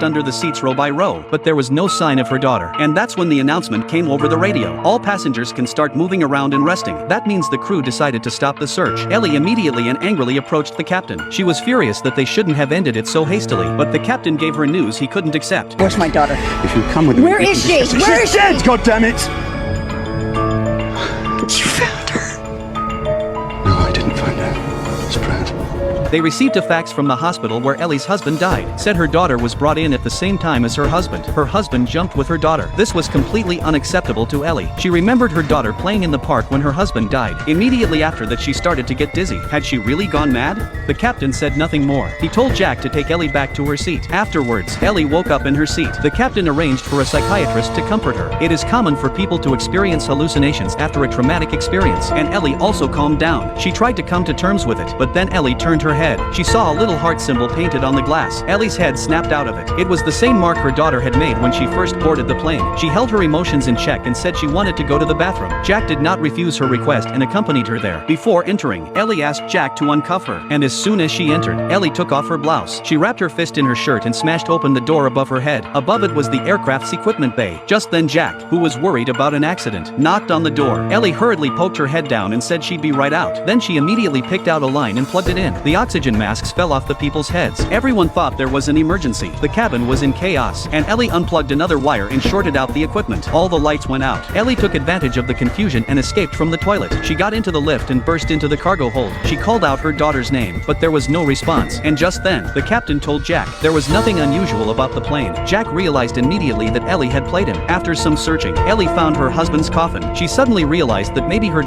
under the seats row by row, but there was no sign of her daughter. And that's when the announcement came over the radio. All passengers can start moving around and resting. That means the crew decided to stop the search. Ellie immediately and angrily approached the captain. She was furious that they shouldn't have ended it so hastily, but the captain gave her news he couldn't accept. Where's my daughter? If you come with me, Where is she? Where is she? Dead, goddammit! You found her. No, I didn't find her. Surprise. They received a fax from the hospital where Ellie's husband died. Said her daughter was brought in at the same time as her husband. Her husband jumped with her daughter. This was completely unacceptable to Ellie. She remembered her daughter playing in the park when her husband died. Immediately after that she started to get dizzy. Had she really gone mad? The captain said nothing more. He told Jack to take Ellie back to her seat. Afterwards, Ellie woke up in her seat. The captain arranged for a psychiatrist to comfort her. It is common for people to experience hallucinations after a traumatic experience, and Ellie also calmed down. She tried to come to terms with it, but then Ellie turned her head. She saw a little heart symbol painted on the glass. Ellie's head snapped out of it. It was the same mark her daughter had made when she first boarded the plane. She held her emotions in check and said she wanted to go to the bathroom. Jack did not refuse her request and accompanied her there. Before entering, Ellie asked Jack to uncuff her, and as soon as she entered, Ellie took off her blouse. She wrapped her fist in her shirt and smashed open the door above her head. Above it was the aircraft's equipment bay. Just then Jack, who was worried about an accident, knocked on the door. Ellie hurriedly poked her head down and said she'd be right out. Then she immediately picked out a line and plugged it in. The oxygen masks fell off the people's heads. Everyone thought there was an emergency. The cabin was in chaos, and Ellie unplugged another wire and shorted out the equipment. All the lights went out. Ellie took advantage of the confusion and escaped from the toilet. She got into the lift and burst into the cargo hold. She called out her daughter's name, but there was no response. And just then, the captain told Jack there was nothing unusual about the plane. Jack realized immediately that Ellie had played him. After some searching, Ellie found her husband's coffin. She suddenly realized that maybe her